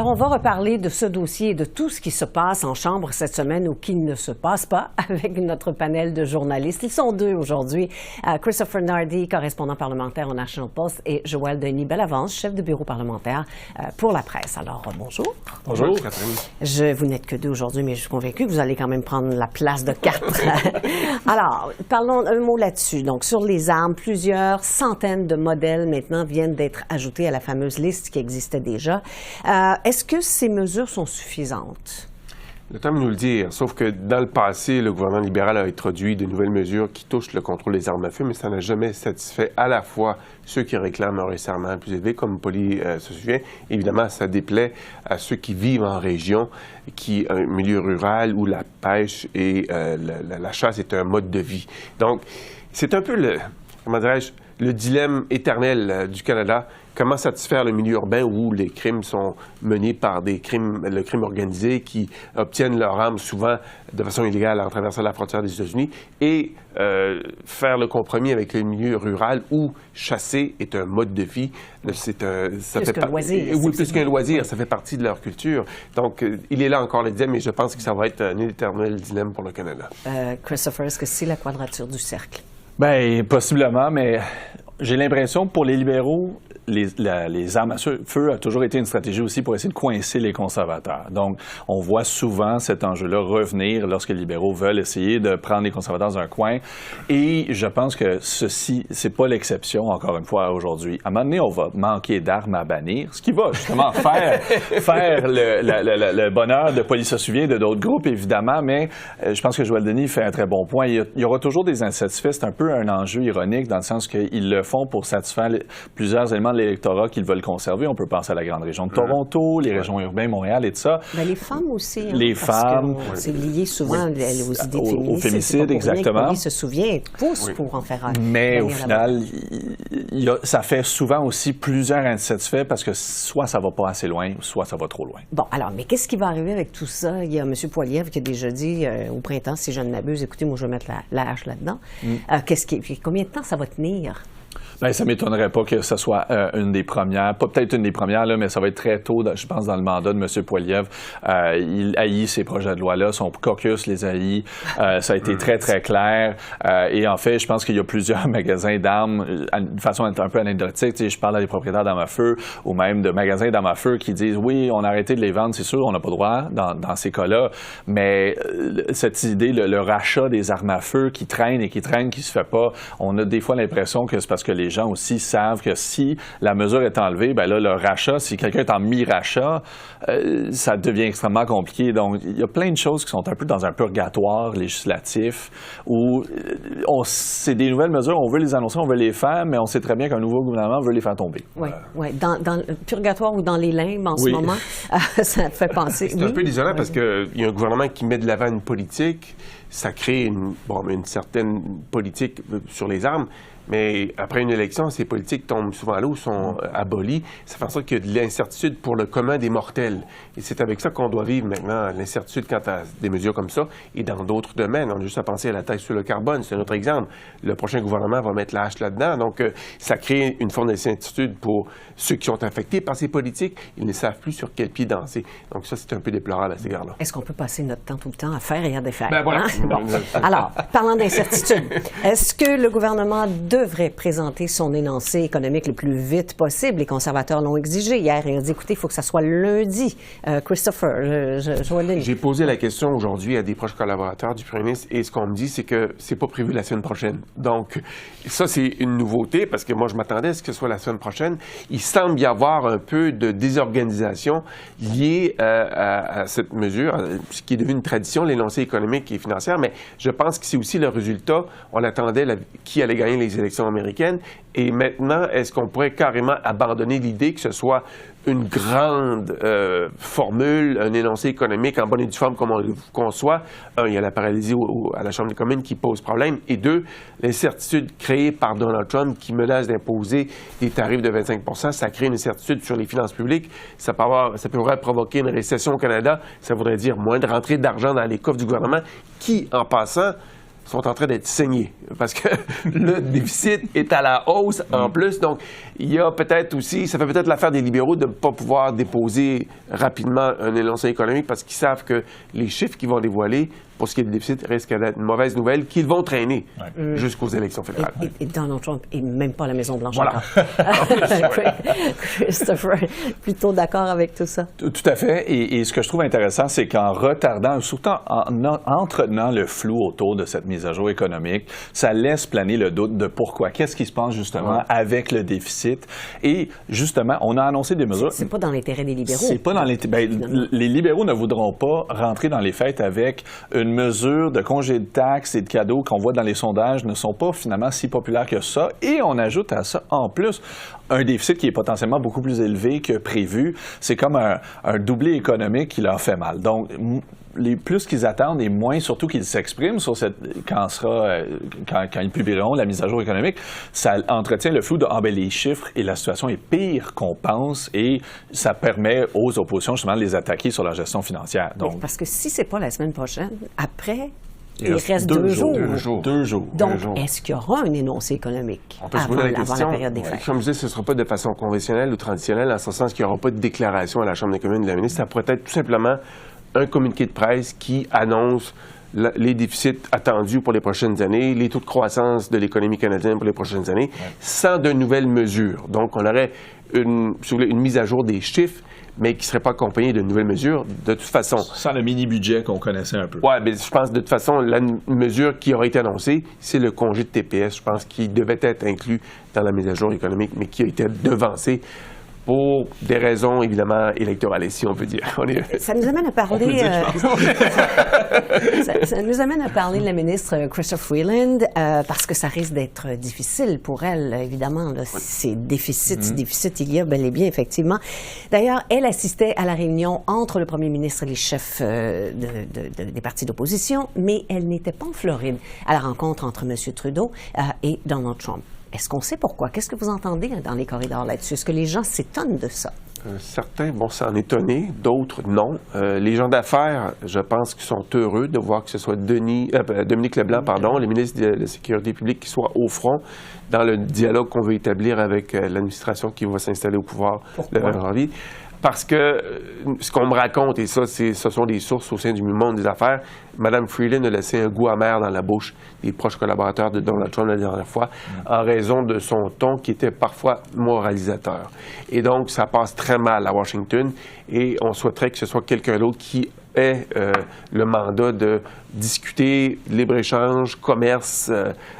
Alors, on va reparler de ce dossier et de tout ce qui se passe en Chambre cette semaine ou qui ne se passe pas avec notre panel de journalistes. Ils sont deux aujourd'hui. Christopher Nardi, correspondant parlementaire au National Post, et Joël Denis Bellavance, chef de bureau parlementaire pour la presse. Alors, bonjour. Bonjour. Vous n'êtes que deux aujourd'hui, mais je suis convaincue que vous allez quand même prendre la place de quatre. Alors, parlons un mot là-dessus. Donc, sur les armes, plusieurs centaines de modèles maintenant viennent d'être ajoutés à la fameuse liste qui existait déjà. Est-ce que ces mesures sont suffisantes? Le temps de nous le dire, sauf que dans le passé, le gouvernement libéral a introduit de nouvelles mesures qui touchent le contrôle des armes à feu, mais ça n'a jamais satisfait à la fois ceux qui réclament un resserrement plus élevé, comme Polly se souvient. Évidemment, ça déplaît à ceux qui vivent en région, un milieu rural où la pêche et la chasse est un mode de vie. Donc, c'est un peu le dilemme éternel du Canada. Comment satisfaire le milieu urbain où les crimes sont menés par le crime organisé qui obtiennent leurs armes souvent de façon illégale en traversant la frontière des États-Unis et faire le compromis avec le milieu rural où chasser est un mode de vie. Plus qu'un loisir. Oui, plus qu'un loisir. Ça fait partie de leur culture. Donc, il est là encore le dilemme et je pense que ça va être un éternel dilemme pour le Canada. Christopher, est-ce que c'est la quadrature du cercle? Bien, possiblement, mais j'ai l'impression que pour les libéraux, les armes à feu a toujours été une stratégie aussi pour essayer de coincer les conservateurs. Donc, on voit souvent cet enjeu-là revenir lorsque les libéraux veulent essayer de prendre les conservateurs dans un coin. Et je pense que ceci, c'est pas l'exception, encore une fois, aujourd'hui. À un moment donné, on va manquer d'armes à bannir, ce qui va justement faire le bonheur de Polly se souvient, de d'autres groupes, évidemment, mais je pense que Joël Denis fait un très bon point. Il y aura toujours des insatisfaits. C'est un peu un enjeu ironique dans le sens qu'ils le font pour satisfaire plusieurs éléments de l'électorat qu'ils veulent conserver. On peut penser à la grande région de Toronto, les régions urbaines, Montréal et tout ça. Ben, les femmes aussi. Hein, les femmes. C'est lié souvent aux idées féministes. Au fémicide, exactement. Polly se souvient, pousse pour en faire un. Mais au final, ça fait souvent aussi plusieurs insatisfaits parce que soit ça va pas assez loin, soit ça va trop loin. Bon, alors, mais qu'est-ce qui va arriver avec tout ça? Il y a M. Poilievre qui a déjà dit au printemps, si je ne m'abuse, écoutez, moi, je vais mettre la hache là-dedans. Combien de temps ça va tenir? Bien, ça ne m'étonnerait pas que ce soit une des premières, pas peut-être une des premières, là, mais ça va être très tôt, je pense, dans le mandat de M. Poilievre. Il haït ces projets de loi-là, son caucus les haït. Ça a été très, très clair. Et en fait, je pense qu'il y a plusieurs magasins d'armes, de façon un peu anecdotique. Je parle à des propriétaires d'armes à feu ou même de magasins d'armes à feu qui disent « Oui, on a arrêté de les vendre, c'est sûr, on n'a pas le droit dans ces cas-là. » Mais cette idée, le rachat des armes à feu qui traîne, qui se fait pas, on a des fois l'impression que c'est parce que les gens aussi savent que si la mesure est enlevée, bien là, le rachat, si quelqu'un est en mi-rachat, ça devient extrêmement compliqué. Donc, il y a plein de choses qui sont un peu dans un purgatoire législatif où c'est des nouvelles mesures, on veut les annoncer, on veut les faire, mais on sait très bien qu'un nouveau gouvernement veut les faire tomber. Oui, dans le purgatoire ou dans les limbes en ce moment, ça fait penser. C'est un peu désolant parce qu'il y a un gouvernement qui met de l'avant une politique, ça crée une certaine politique sur les armes. Mais après une élection, ces politiques tombent souvent à l'eau, sont abolies. Ça fait en sorte qu'il y a de l'incertitude pour le commun des mortels. Et c'est avec ça qu'on doit vivre maintenant, l'incertitude quant à des mesures comme ça. Et dans d'autres domaines, on a juste à penser à la taxe sur le carbone, c'est un autre exemple. Le prochain gouvernement va mettre la hache là-dedans. Donc, ça crée une forme d'incertitude pour ceux qui sont affectés par ces politiques. Ils ne savent plus sur quel pied danser. Donc ça, c'est un peu déplorable à cet égard-là. Est-ce qu'on peut passer notre temps tout le temps à faire et à défaire? Ben voilà. Hein? Bon. Alors, parlant d'incertitude, est-ce que le gouvernement devrait présenter son énoncé économique le plus vite possible? Les conservateurs l'ont exigé hier et ont dit, écoutez, il faut que ça soit lundi. Christopher, Joël Denis. J'ai posé la question aujourd'hui à des proches collaborateurs du premier ministre et ce qu'on me dit, c'est que c'est pas prévu la semaine prochaine. Donc, ça, c'est une nouveauté parce que moi, je m'attendais à ce que ce soit la semaine prochaine. Il semble y avoir un peu de désorganisation liée à cette mesure, ce qui est devenu une tradition, l'énoncé économique et financière, mais je pense que c'est aussi le résultat. On attendait qui allait gagner les élections américaines. Et maintenant, est-ce qu'on pourrait carrément abandonner l'idée que ce soit une grande formule, un énoncé économique en bonne et due forme comme on le conçoit? Un, il y a la paralysie à la Chambre des communes qui pose problème. Et deux, l'incertitude créée par Donald Trump qui menace d'imposer des tarifs de 25 %. Ça crée une incertitude sur les finances publiques. Ça pourrait provoquer une récession au Canada. Ça voudrait dire moins de rentrée d'argent dans les coffres du gouvernement qui, en passant, sont en train d'être saignés parce que le déficit est à la hausse en plus. Donc, il y a peut-être aussi, ça fait peut-être l'affaire des libéraux de ne pas pouvoir déposer rapidement un énoncé économique parce qu'ils savent que les chiffres qu'ils vont dévoiler pour ce qui est du déficit risquent d'être une mauvaise nouvelle qu'ils vont traîner jusqu'aux élections fédérales. Et Donald Trump n'est même pas à la Maison-Blanche voilà. encore. Christopher, plutôt d'accord avec tout ça? Tout à fait. Et ce que je trouve intéressant, c'est qu'en retardant, surtout en entretenant le flou autour de cette mise à jour économique, ça laisse planer le doute de pourquoi. Qu'est-ce qui se passe justement avec le déficit? Et justement, on a annoncé des mesures. C'est pas dans l'intérêt des libéraux. C'est pas dans l'intérêt. Les libéraux ne voudront pas rentrer dans les fêtes avec une mesure de congé de taxes et de cadeaux qu'on voit dans les sondages ne sont pas finalement si populaires que ça. Et on ajoute à ça, en plus, un déficit qui est potentiellement beaucoup plus élevé que prévu. C'est comme un doublé économique qui leur fait mal. Donc, plus qu'ils attendent et moins surtout qu'ils s'expriment sur quand ils publieront la mise à jour économique, ça entretient le flou de les chiffres et la situation est pire qu'on pense et ça permet aux oppositions justement de les attaquer sur leur gestion financière. Donc, parce que si c'est pas la semaine prochaine, après, il reste 2 jours. 2 jours. Donc, est-ce qu'il y aura un énoncé économique avant la période des fêtes? Comme je disais, ce ne sera pas de façon conventionnelle ou traditionnelle, en ce sens qu'il n'y aura pas de déclaration à la Chambre des communes de la ministre. Ça pourrait être tout simplement un communiqué de presse qui annonce les déficits attendus pour les prochaines années, les taux de croissance de l'économie canadienne pour les prochaines années, sans de nouvelles mesures. Donc, on aurait une mise à jour des chiffres, mais qui ne serait pas accompagnée de nouvelles mesures. De toute façon... Sans le mini-budget qu'on connaissait un peu. Oui, mais je pense de toute façon, la mesure qui aurait été annoncée, c'est le congé de TPS, je pense, qui devait être inclus dans la mise à jour économique, mais qui a été devancé pour des raisons, évidemment, électorales, si on peut dire. Ça nous amène à parler... ça nous amène à parler de la ministre Chrystia Freeland, parce que ça risque d'être difficile pour elle, évidemment. Là, si déficit il y a bel et bien, effectivement. D'ailleurs, elle assistait à la réunion entre le premier ministre et les chefs des partis d'opposition, mais elle n'était pas en Floride à la rencontre entre M. Trudeau et Donald Trump. Est-ce qu'on sait pourquoi? Qu'est-ce que vous entendez dans les corridors là-dessus? Est-ce que les gens s'étonnent de ça? Certains vont s'en étonner, d'autres non. Les gens d'affaires, je pense qu'ils sont heureux de voir que ce soit Dominique Leblanc, le ministre de la Sécurité publique, qui soit au front dans le dialogue qu'on veut établir avec l'administration qui va s'installer au pouvoir le 20 janvier. Parce que ce qu'on me raconte, et ça, ce sont des sources au sein du monde des affaires, Mme Freeland a laissé un goût amer dans la bouche des proches collaborateurs de Donald Trump la dernière fois, en raison de son ton qui était parfois moralisateur. Et donc, ça passe très mal à Washington, et on souhaiterait que ce soit quelqu'un d'autre qui ait le mandat de discuter libre-échange, commerce,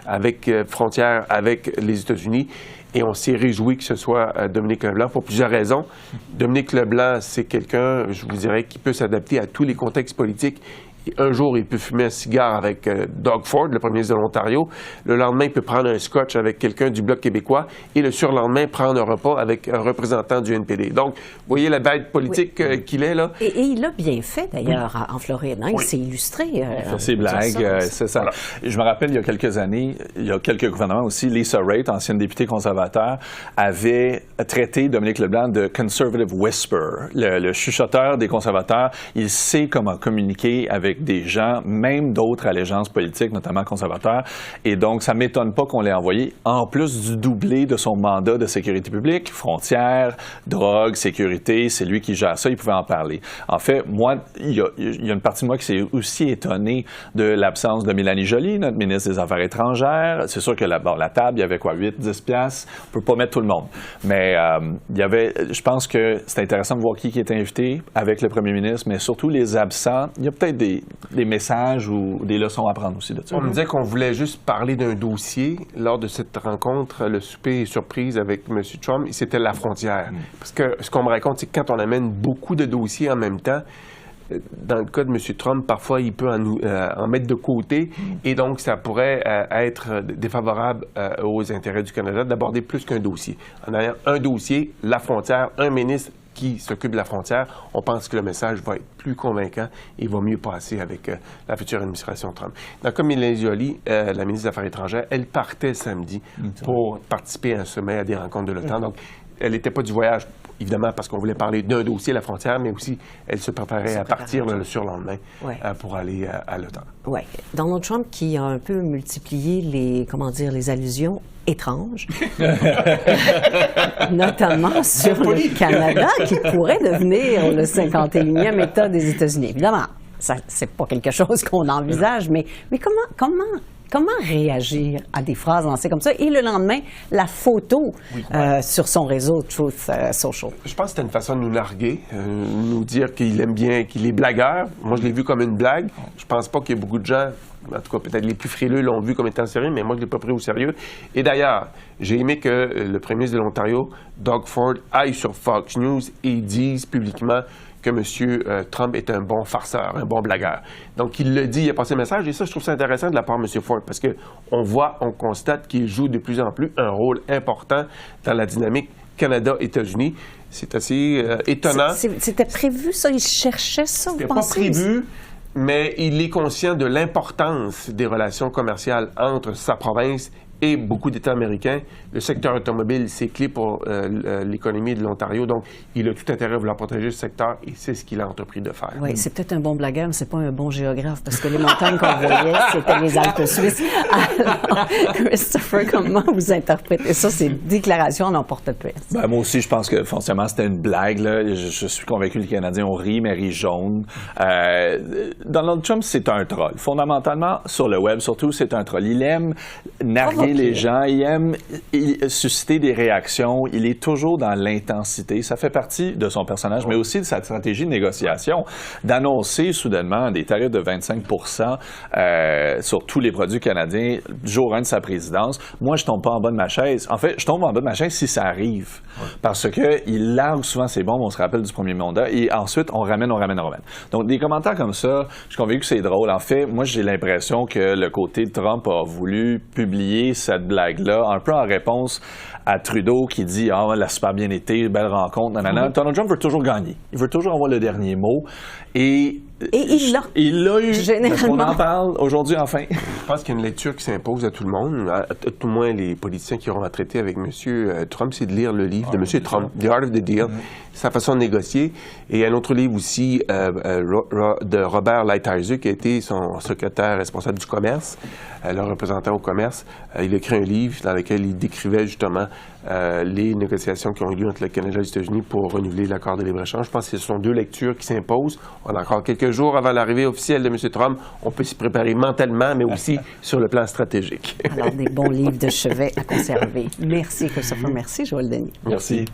avec frontières avec les États-Unis. Et on s'est réjoui que ce soit Dominique Leblanc pour plusieurs raisons. Dominique Leblanc, c'est quelqu'un, je vous dirais, qui peut s'adapter à tous les contextes politiques. Et un jour, il peut fumer un cigare avec Doug Ford, le premier ministre de l'Ontario. Le lendemain, il peut prendre un scotch avec quelqu'un du Bloc québécois. Et le surlendemain, prendre un repas avec un représentant du NPD. Donc, vous voyez la bête politique qu'il est, là. Et il l'a bien fait, d'ailleurs, en Floride. Hein? Il s'est illustré. Il fait ses blagues, c'est ça. Voilà. Je me rappelle, il y a quelques années, il y a quelques gouvernements aussi, Lisa Raitt, ancienne députée conservateur, avait traité Dominique Leblanc de « conservative whisper », le chuchoteur des conservateurs. Il sait comment communiquer avec des gens, même d'autres allégeances politiques, notamment conservateurs. Et donc, ça ne m'étonne pas qu'on l'ait envoyé, en plus du doublé de son mandat de sécurité publique, frontières, drogue, sécurité, c'est lui qui gère ça, il pouvait en parler. En fait, moi, il y a une partie de moi qui s'est aussi étonnée de l'absence de Mélanie Joly, notre ministre des Affaires étrangères. C'est sûr que la table, il y avait quoi, 8-10 piastres? On ne peut pas mettre tout le monde. Mais il y avait, je pense que c'est intéressant de voir qui était invité avec le premier ministre, mais surtout les absents. Il y a peut-être des messages ou des leçons à prendre aussi de ça. On me disait qu'on voulait juste parler d'un dossier lors de cette rencontre, le souper surprise avec M. Trump, et c'était la frontière. Parce que ce qu'on me raconte, c'est que quand on amène beaucoup de dossiers en même temps, dans le cas de M. Trump, parfois, il peut en mettre de côté, et donc ça pourrait être défavorable aux intérêts du Canada d'aborder plus qu'un dossier. En ayant un dossier, la frontière, un ministre qui s'occupe de la frontière, on pense que le message va être plus convaincant et va mieux passer avec la future administration Trump. Donc, comme Mélanie Joly, la ministre des Affaires étrangères, elle partait samedi pour participer à un sommet, à des rencontres de l'OTAN. Donc, elle n'était pas du voyage, évidemment, parce qu'on voulait parler d'un dossier à la frontière, mais aussi, elle se préparait à partir le surlendemain pour aller à l'OTAN. Oui. Donald Trump qui a un peu multiplié les allusions étranges, notamment sur le Canada, qui pourrait devenir le 51e État des États-Unis. Évidemment, ça, c'est pas quelque chose qu'on envisage, mais comment réagir à des phrases lancées comme ça? Et le lendemain, la photo sur son réseau Truth Social. Je pense que c'était une façon de nous narguer, nous dire qu'il aime bien, qu'il est blagueur. Moi, je l'ai vu comme une blague. Je pense pas qu'il y ait beaucoup de gens, en tout cas peut-être les plus frileux, l'ont vu comme étant sérieux, mais moi, je l'ai pas pris au sérieux. Et d'ailleurs, j'ai aimé que le premier ministre de l'Ontario, Doug Ford, aille sur Fox News et dise publiquement que M. Trump est un bon farceur, un bon blagueur. Donc, il le dit, il a passé le message, et ça, je trouve ça intéressant de la part de M. Ford, parce on constate qu'il joue de plus en plus un rôle important dans la dynamique Canada-États-Unis. C'est assez étonnant. C'était prévu, ça? Il cherchait ça, vous pensez? C'était pas prévu, mais il est conscient de l'importance des relations commerciales entre sa province et beaucoup d'États américains. Le secteur automobile, c'est clé pour l'économie de l'Ontario. Donc, il a tout intérêt à vouloir protéger ce secteur et c'est ce qu'il a entrepris de faire. Oui, c'est peut-être un bon blagueur, mais c'est pas un bon géographe parce que les montagnes qu'on voyait, c'était les Alpes suisses. Alors, Christopher, comment vous interprétez ça, ces déclarations en emporte-pièce? Ben, moi aussi, je pense que foncièrement, c'était une blague. Là. Je suis convaincu que les Canadiens ont ri, mais ri jaune. Donald Trump, c'est un troll. Fondamentalement, sur le web, surtout, c'est un troll. Il aime narguer les gens, il aime susciter des réactions, il est toujours dans l'intensité. Ça fait partie de son personnage, mais aussi de sa stratégie de négociation, d'annoncer soudainement des tarifs de 25 sur tous les produits canadiens jour 1 de sa présidence. Moi, je tombe pas en bas de ma chaise. En fait, je tombe en bas de ma chaise si ça arrive. Parce qu'il largue souvent ses bombes, on se rappelle du premier mandat, et ensuite, on ramène. Donc, des commentaires comme ça, je suis convaincu que c'est drôle. En fait, moi, j'ai l'impression que le côté de Trump a voulu publier cette blague-là, un peu en réponse à Trudeau qui dit « Ah, elle a super bien été, belle rencontre, nanana ». Donald Trump veut toujours gagner. Il veut toujours avoir le dernier mot. Et il l'a eu. Généralement. On en parle aujourd'hui, enfin. Je pense qu'il y a une lecture qui s'impose à tout le monde, à tout le moins les politiciens qui auront à traiter avec M. Trump, c'est de lire le livre de M. Trump, The Art of the Deal, sa façon de négocier. Et il y a un autre livre aussi de Robert Lighthizer, qui a été son secrétaire responsable du commerce, le représentant au commerce. Il a écrit un livre dans lequel il décrivait justement les négociations qui ont eu lieu entre le Canada et les États-Unis pour renouveler l'accord de libre-échange. Je pense que ce sont deux lectures qui s'imposent. On a encore quelques jours avant l'arrivée officielle de M. Trump. On peut s'y préparer mentalement, mais aussi sur le plan stratégique. Alors, des bons livres de chevet à conserver. Merci, Christopher. Merci, Joël Denis. Merci.